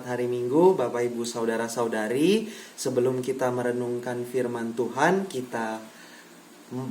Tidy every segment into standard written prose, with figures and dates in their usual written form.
selamat hari Minggu Bapak Ibu Saudara-saudari. Sebelum kita merenungkan firman Tuhan, kita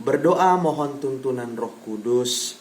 berdoa mohon tuntunan Roh Kudus.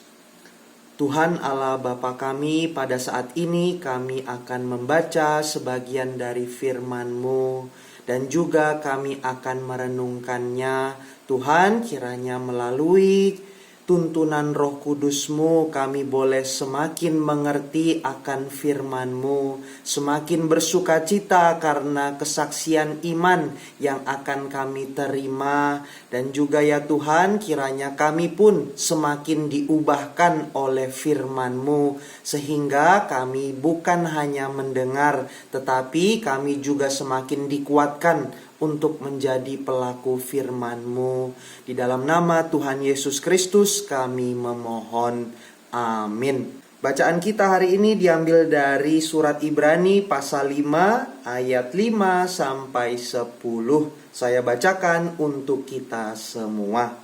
Tuhan Allah Bapa kami, pada saat ini kami akan membaca sebagian dari firman-Mu dan juga kami akan merenungkannya. Tuhan, kiranya melalui tuntunan Roh Kudus-Mu kami boleh semakin mengerti akan firman-Mu, semakin bersukacita karena kesaksian iman yang akan kami terima. Dan juga ya Tuhan, kiranya kami pun semakin diubahkan oleh firman-Mu, sehingga kami bukan hanya mendengar, tetapi kami juga semakin dikuatkan untuk menjadi pelaku firman-Mu. Di dalam nama Tuhan Yesus Kristus kami memohon. Amin. Bacaan kita hari ini diambil dari surat Ibrani pasal 5 ayat 5 sampai 10. Saya bacakan untuk kita semua.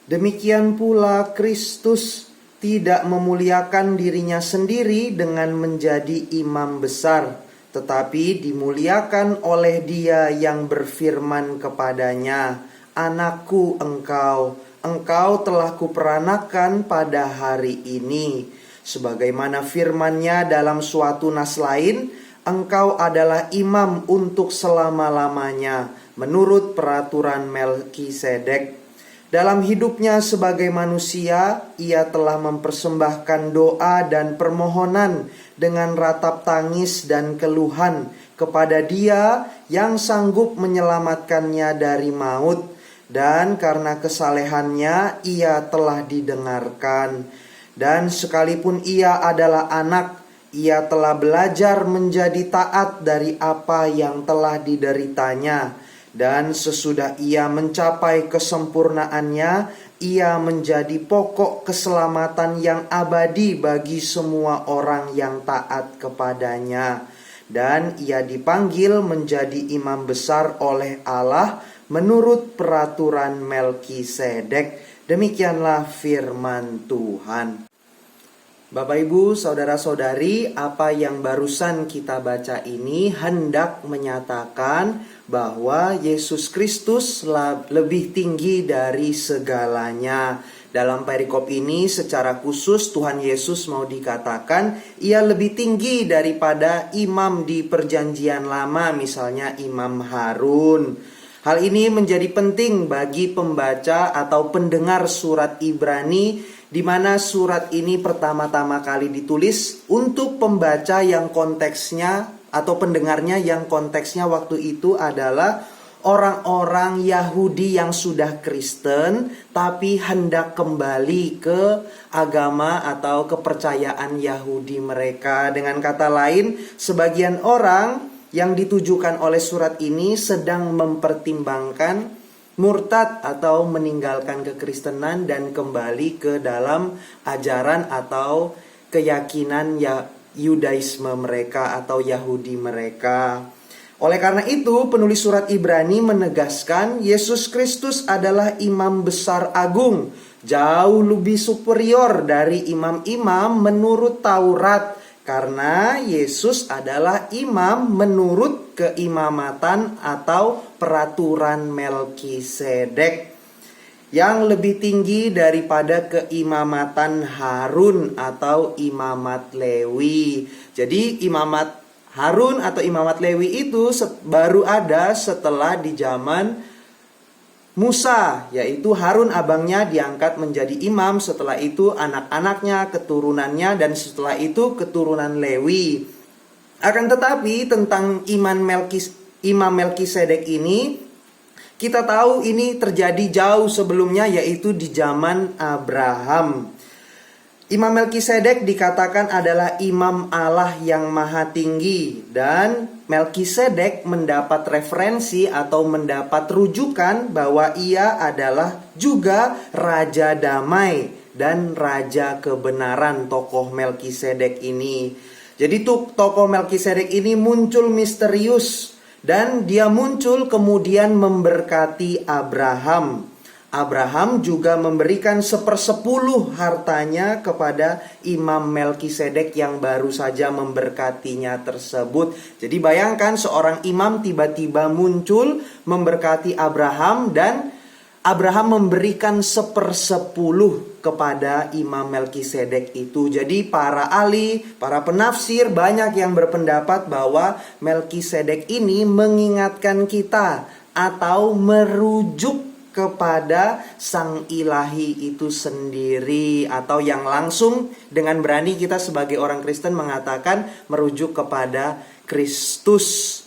Demikian pula Kristus tidak memuliakan dirinya sendiri dengan menjadi imam besar, tetapi dimuliakan oleh Dia yang berfirman kepadanya, "Anakku engkau telah kuperanakan pada hari ini." Sebagaimana firman-Nya dalam suatu nas lain, "Engkau adalah imam untuk selama-lamanya, menurut peraturan Melkisedek." Dalam hidupnya sebagai manusia, ia telah mempersembahkan doa dan permohonan dengan ratap tangis dan keluhan kepada Dia yang sanggup menyelamatkannya dari maut. Dan karena kesalehannya ia telah didengarkan. Dan sekalipun ia adalah anak, ia telah belajar menjadi taat dari apa yang telah dideritanya. Dan sesudah ia mencapai kesempurnaannya, ia menjadi pokok keselamatan yang abadi bagi semua orang yang taat kepadanya. Dan ia dipanggil menjadi imam besar oleh Allah menurut peraturan Melkisedek. Demikianlah firman Tuhan. Bapak Ibu, Saudara-saudari, apa yang barusan kita baca ini hendak menyatakan bahwa Yesus Kristus lebih tinggi dari segalanya. Dalam perikop ini secara khusus Tuhan Yesus mau dikatakan ia lebih tinggi daripada imam di perjanjian lama, misalnya Imam Harun. Hal ini menjadi penting bagi pembaca atau pendengar surat Ibrani, di mana surat ini pertama-tama kali ditulis untuk pembaca yang konteksnya atau pendengarnya yang konteksnya waktu itu adalah orang-orang Yahudi yang sudah Kristen tapi hendak kembali ke agama atau kepercayaan Yahudi mereka. Dengan kata lain, sebagian orang yang ditujukan oleh surat ini sedang mempertimbangkan murtad atau meninggalkan kekristenan dan kembali ke dalam ajaran atau keyakinan Yudaisme mereka atau Yahudi mereka. Oleh karena itu, penulis surat Ibrani menegaskan Yesus Kristus adalah imam besar agung, jauh lebih superior dari imam-imam menurut Taurat, karena Yesus adalah imam menurut keimamatan atau peraturan Melkisedek yang lebih tinggi daripada keimamatan Harun atau imamat Lewi. Jadi imamat Harun atau imamat Lewi itu baru ada setelah di zaman Musa, yaitu Harun abangnya diangkat menjadi imam, setelah itu anak-anaknya, keturunannya, dan setelah itu keturunan Lewi. Akan tetapi tentang Imam Melkisedek ini, kita tahu ini terjadi jauh sebelumnya, yaitu di zaman Abraham. Imam Melkisedek dikatakan adalah imam Allah yang maha tinggi, dan Melkisedek mendapat referensi atau mendapat rujukan bahwa ia adalah juga raja damai dan raja kebenaran. Tokoh Melkisedek ini, jadi tokoh Melkisedek ini muncul misterius dan dia muncul kemudian memberkati Abraham. Abraham juga memberikan 1/10 hartanya kepada Imam Melkisedek yang baru saja memberkatinya tersebut. Jadi bayangkan seorang imam tiba-tiba muncul memberkati Abraham, dan Abraham memberikan 1/10 kepada Imam Melkisedek itu. Jadi para ahli, para penafsir banyak yang berpendapat bahwa Melkisedek ini mengingatkan kita atau merujuk kepada sang ilahi itu sendiri, atau yang langsung dengan berani kita sebagai orang Kristen mengatakan merujuk kepada Kristus.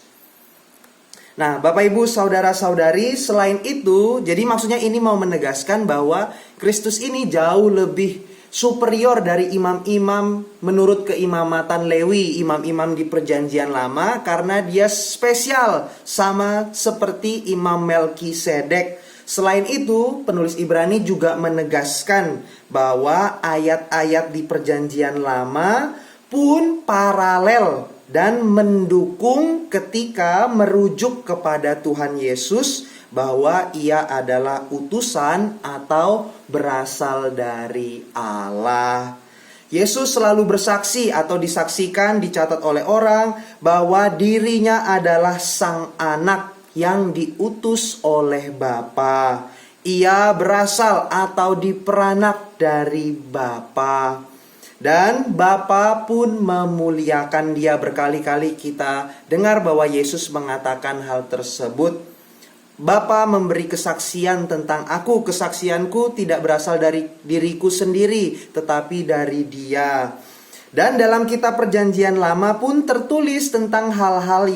Nah, Bapak Ibu saudara-saudari, selain itu, jadi maksudnya ini mau menegaskan bahwa Kristus ini jauh lebih superior dari imam-imam menurut keimamatan Lewi, imam-imam di Perjanjian Lama, karena dia spesial sama seperti Imam Melkisedek. Selain itu, penulis Ibrani juga menegaskan bahwa ayat-ayat di Perjanjian Lama pun paralel dan mendukung ketika merujuk kepada Tuhan Yesus bahwa ia adalah utusan atau berasal dari Allah. Yesus selalu bersaksi atau disaksikan, dicatat oleh orang bahwa dirinya adalah sang anak yang diutus oleh Bapa. Ia berasal atau diperanak dari Bapa. Dan Bapa pun memuliakan dia. Berkali-kali kita dengar bahwa Yesus mengatakan hal tersebut. Bapa memberi kesaksian tentang aku. Kesaksianku tidak berasal dari diriku sendiri, tetapi dari dia. Dan dalam kitab Perjanjian Lama pun tertulis tentang hal-hal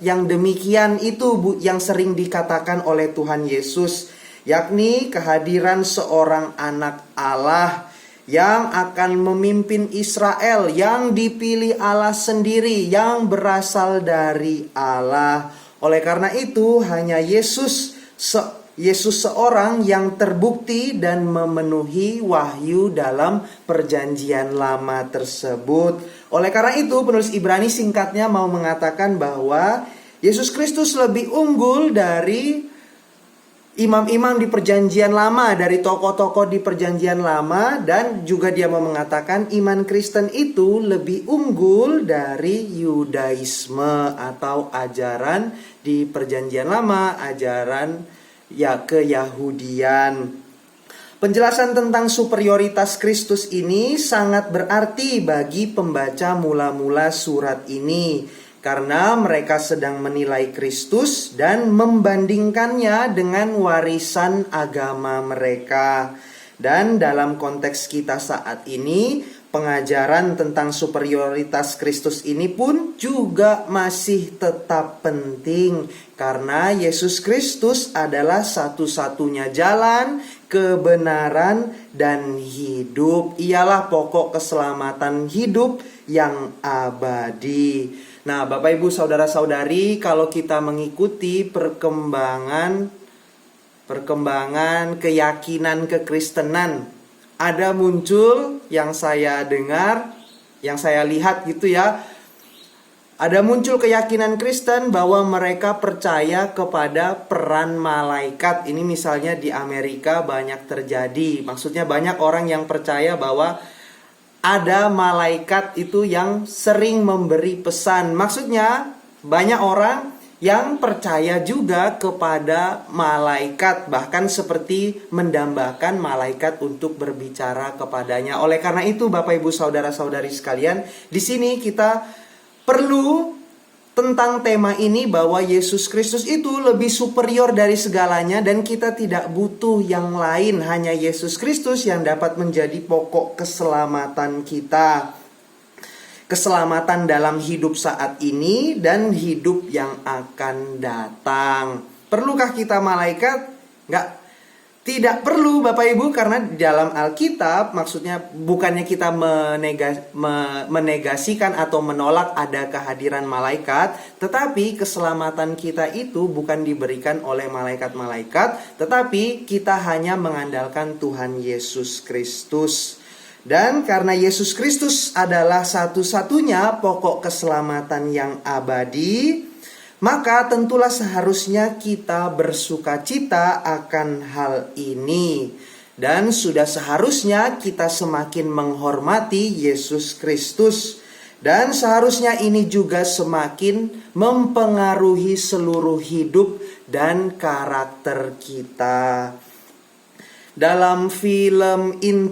yang demikian itu yang sering dikatakan oleh Tuhan Yesus, yakni kehadiran seorang anak Allah yang akan memimpin Israel, yang dipilih Allah sendiri, yang berasal dari Allah. Oleh karena itu hanya Yesus seorang yang terbukti dan memenuhi wahyu dalam Perjanjian Lama tersebut. Oleh karena itu penulis Ibrani singkatnya mau mengatakan bahwa Yesus Kristus lebih unggul dari imam-imam di Perjanjian Lama, dari tokoh-tokoh di Perjanjian Lama, dan juga dia mau mengatakan iman Kristen itu lebih unggul dari Yudaisme atau ajaran di Perjanjian Lama, ajaran keyahudian. Penjelasan tentang superioritas Kristus ini sangat berarti bagi pembaca mula-mula surat ini, karena mereka sedang menilai Kristus dan membandingkannya dengan warisan agama mereka. Dan dalam konteks kita saat ini, pengajaran tentang superioritas Kristus ini pun juga masih tetap penting, karena Yesus Kristus adalah satu-satunya jalan, kebenaran, dan hidup. Ialah pokok keselamatan hidup yang abadi. Nah, Bapak Ibu saudara-saudari, kalau kita mengikuti perkembangan keyakinan kekristenan, ada muncul yang saya dengar, yang saya lihat gitu ya, ada muncul keyakinan Kristen bahwa mereka percaya kepada peran malaikat. Ini misalnya di Amerika banyak terjadi. Maksudnya banyak orang yang percaya bahwa ada malaikat itu yang sering memberi pesan. Maksudnya banyak orang yang percaya juga kepada malaikat, bahkan seperti mendambakan malaikat untuk berbicara kepadanya. Oleh karena itu, Bapak Ibu saudara-saudari sekalian, di sini kita perlu tentang tema ini bahwa Yesus Kristus itu lebih superior dari segalanya, dan kita tidak butuh yang lain. Hanya Yesus Kristus yang dapat menjadi pokok keselamatan kita. Keselamatan dalam hidup saat ini dan hidup yang akan datang. Perlukah kita malaikat? Tidak perlu Bapak Ibu, karena di dalam Alkitab maksudnya bukannya kita menegasikan atau menolak ada kehadiran malaikat, tetapi keselamatan kita itu bukan diberikan oleh malaikat-malaikat, tetapi kita hanya mengandalkan Tuhan Yesus Kristus. Dan karena Yesus Kristus adalah satu-satunya pokok keselamatan yang abadi, Maka tentulah seharusnya kita bersukacita akan hal ini. Dan sudah seharusnya kita semakin menghormati Yesus Kristus. Dan seharusnya ini juga semakin mempengaruhi seluruh hidup dan karakter kita. Dalam film In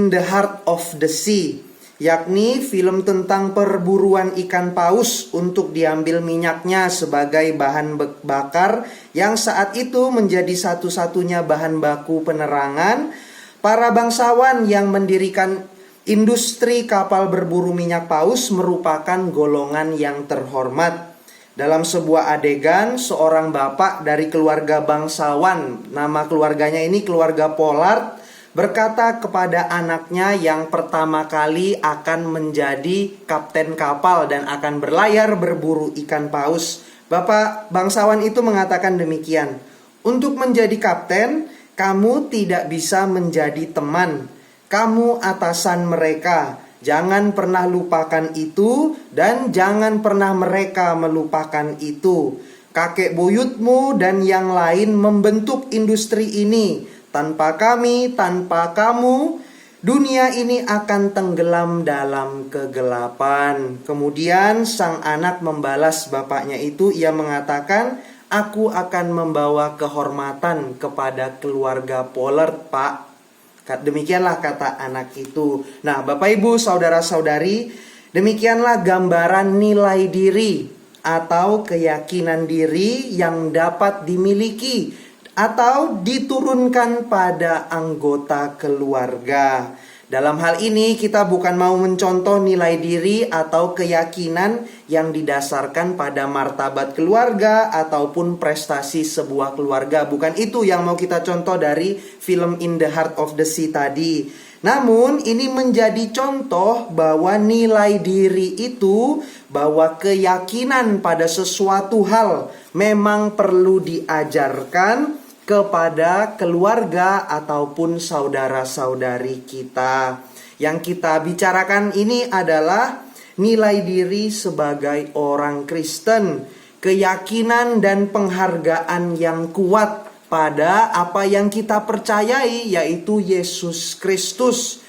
the Heart of the Sea, yakni film tentang perburuan ikan paus untuk diambil minyaknya sebagai bahan bakar yang saat itu menjadi satu-satunya bahan baku penerangan, para bangsawan yang mendirikan industri kapal berburu minyak paus merupakan golongan yang terhormat. Dalam sebuah adegan, seorang bapak dari keluarga bangsawan, nama keluarganya ini keluarga Pollard, berkata kepada anaknya yang pertama kali akan menjadi kapten kapal dan akan berlayar berburu ikan paus. Bapak bangsawan itu mengatakan demikian, "Untuk menjadi kapten, kamu tidak bisa menjadi teman. Kamu atasan mereka. Jangan pernah lupakan itu dan jangan pernah mereka melupakan itu. Kakek buyutmu dan yang lain membentuk industri ini. Tanpa kami, tanpa kamu, dunia ini akan tenggelam dalam kegelapan." Kemudian sang anak membalas bapaknya itu, ia mengatakan, "Aku akan membawa kehormatan kepada keluarga Pollard, Pak." Demikianlah kata anak itu. Nah, Bapak Ibu, saudara-saudari, demikianlah gambaran nilai diri atau keyakinan diri yang dapat dimiliki atau diturunkan pada anggota keluarga. Dalam hal ini kita bukan mau mencontoh nilai diri atau keyakinan yang didasarkan pada martabat keluarga ataupun prestasi sebuah keluarga. Bukan itu yang mau kita contoh dari film In the Heart of the Sea tadi. Namun ini menjadi contoh bahwa nilai diri itu, bahwa keyakinan pada sesuatu hal memang perlu diajarkan kepada keluarga ataupun saudara-saudari kita. Yang kita bicarakan ini adalah nilai diri sebagai orang Kristen, keyakinan dan penghargaan yang kuat pada apa yang kita percayai, yaitu Yesus Kristus,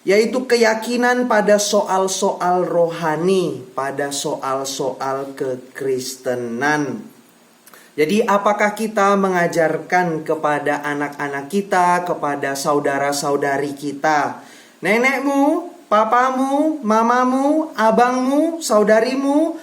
yaitu keyakinan pada soal-soal rohani, pada soal-soal kekristenan. Jadi apakah kita mengajarkan kepada anak-anak kita, kepada saudara-saudari kita, nenekmu, papamu, mamamu, abangmu, saudarimu,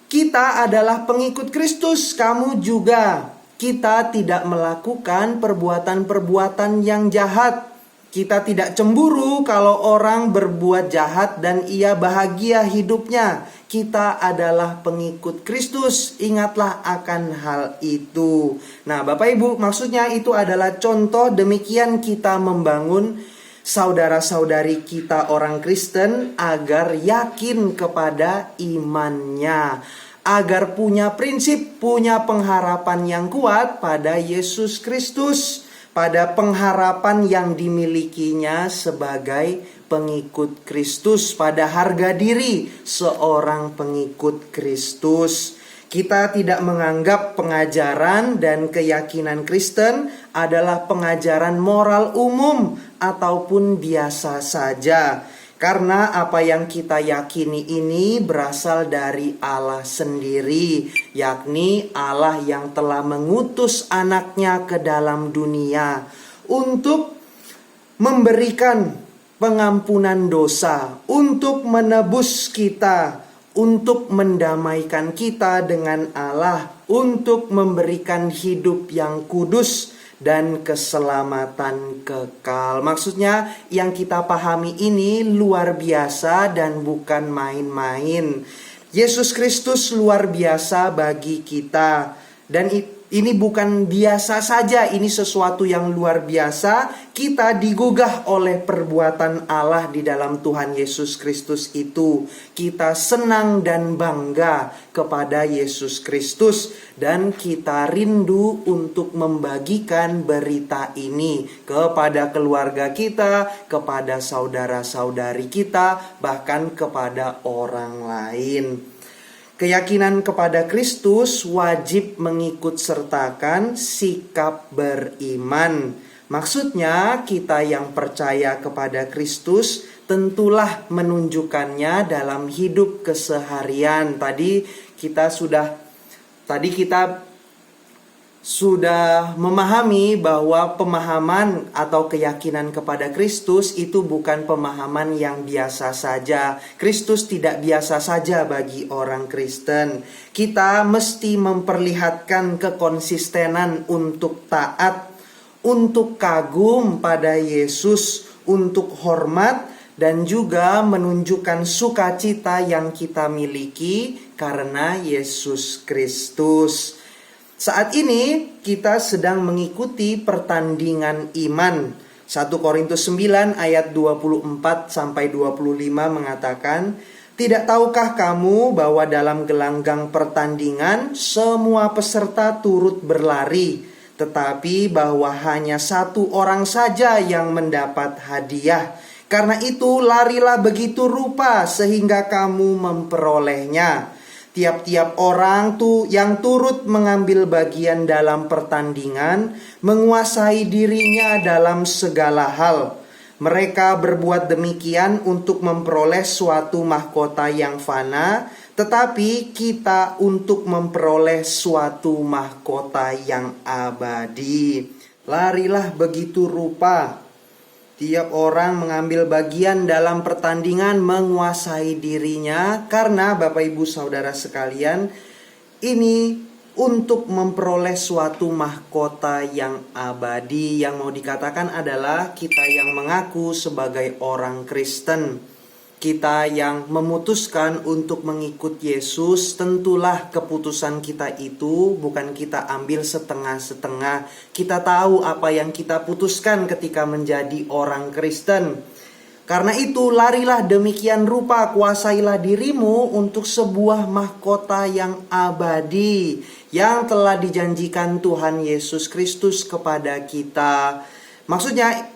kita adalah pengikut Kristus, kamu juga. Kita tidak melakukan perbuatan-perbuatan yang jahat. Kita tidak cemburu kalau orang berbuat jahat dan ia bahagia hidupnya. Kita adalah pengikut Kristus. Ingatlah akan hal itu. Nah, Bapak Ibu, maksudnya itu adalah contoh demikian kita membangun saudara-saudari kita orang Kristen agar yakin kepada imannya, agar punya prinsip, punya pengharapan yang kuat pada Yesus Kristus, pada pengharapan yang dimilikinya sebagai pengikut Kristus, pada harga diri seorang pengikut Kristus. Kita tidak menganggap pengajaran dan keyakinan Kristen adalah pengajaran moral umum ataupun biasa saja. Karena apa yang kita yakini ini berasal dari Allah sendiri, yakni Allah yang telah mengutus anaknya ke dalam dunia untuk memberikan pengampunan dosa, untuk menebus kita, untuk mendamaikan kita dengan Allah, untuk memberikan hidup yang kudus dan keselamatan kekal. Maksudnya yang kita pahami ini luar biasa dan bukan main-main. Yesus Kristus luar biasa bagi kita. Dan ini bukan biasa saja, ini sesuatu yang luar biasa. Kita digugah oleh perbuatan Allah di dalam Tuhan Yesus Kristus itu. Kita senang dan bangga kepada Yesus Kristus. Dan kita rindu untuk membagikan berita ini kepada keluarga kita, kepada saudara-saudari kita, bahkan kepada orang lain. Keyakinan kepada Kristus wajib mengikut sertakan sikap beriman. Maksudnya kita yang percaya kepada Kristus tentulah menunjukkannya dalam hidup keseharian. Tadi kita sudah memahami bahwa pemahaman atau keyakinan kepada Kristus itu bukan pemahaman yang biasa saja. Kristus tidak biasa saja bagi orang Kristen. Kita mesti memperlihatkan kekonsistenan untuk taat, untuk kagum pada Yesus, untuk hormat, dan juga menunjukkan sukacita yang kita miliki karena Yesus Kristus. Saat ini kita sedang mengikuti pertandingan iman. 1 Korintus 9 ayat 24 sampai 25 mengatakan, "Tidak tahukah kamu bahwa dalam gelanggang pertandingan semua peserta turut berlari, tetapi bahwa hanya satu orang saja yang mendapat hadiah? Karena itu larilah begitu rupa sehingga kamu memperolehnya. Tiap-tiap orang yang turut mengambil bagian dalam pertandingan menguasai dirinya dalam segala hal. Mereka berbuat demikian untuk memperoleh suatu mahkota yang fana, tetapi kita untuk memperoleh suatu mahkota yang abadi." Larilah begitu rupa. Tiap orang mengambil bagian dalam pertandingan menguasai dirinya, karena Bapak Ibu Saudara sekalian, ini untuk memperoleh suatu mahkota yang abadi. Yang mau dikatakan adalah kita yang mengaku sebagai orang Kristen, kita yang memutuskan untuk mengikut Yesus, tentulah keputusan kita itu bukan kita ambil setengah-setengah. Kita tahu apa yang kita putuskan ketika menjadi orang Kristen. Karena itu larilah demikian rupa, kuasailah dirimu untuk sebuah mahkota yang abadi yang telah dijanjikan Tuhan Yesus Kristus kepada kita. Maksudnya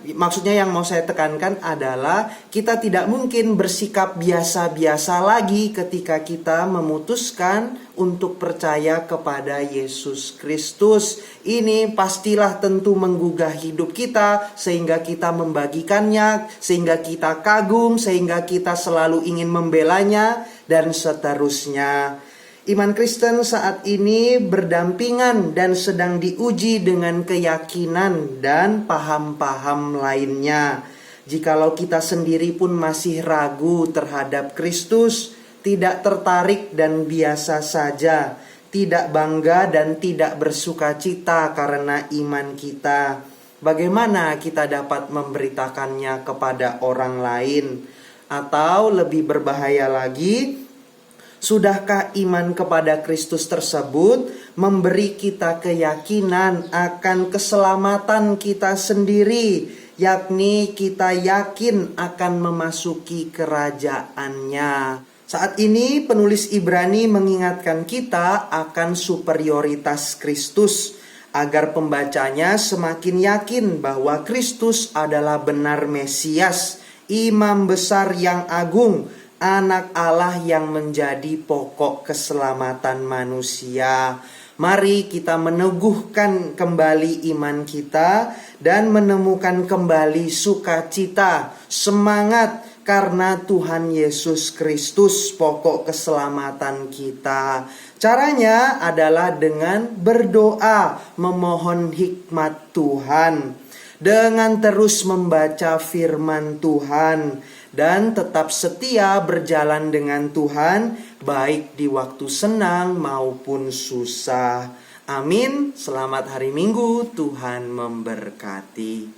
yang mau saya tekankan adalah kita tidak mungkin bersikap biasa-biasa lagi ketika kita memutuskan untuk percaya kepada Yesus Kristus. Ini pastilah tentu menggugah hidup kita sehingga kita membagikannya, sehingga kita kagum, sehingga kita selalu ingin membelanya, dan seterusnya. Iman Kristen saat ini berdampingan dan sedang diuji dengan keyakinan dan paham-paham lainnya. Jikalau kita sendiri pun masih ragu terhadap Kristus, tidak tertarik dan biasa saja, tidak bangga dan tidak bersukacita karena iman kita, bagaimana kita dapat memberitakannya kepada orang lain? Atau lebih berbahaya lagi, sudahkah iman kepada Kristus tersebut memberi kita keyakinan akan keselamatan kita sendiri, yakni kita yakin akan memasuki kerajaannya? Saat ini penulis Ibrani mengingatkan kita akan superioritas Kristus, agar pembacanya semakin yakin bahwa Kristus adalah benar Mesias, Imam besar yang agung, Anak Allah yang menjadi pokok keselamatan manusia. Mari kita meneguhkan kembali iman kita dan menemukan kembali sukacita, semangat karena Tuhan Yesus Kristus pokok keselamatan kita. Caranya adalah dengan berdoa, memohon hikmat Tuhan, dengan terus membaca firman Tuhan, dan tetap setia berjalan dengan Tuhan, baik di waktu senang maupun susah. Amin. Selamat hari Minggu, Tuhan memberkati.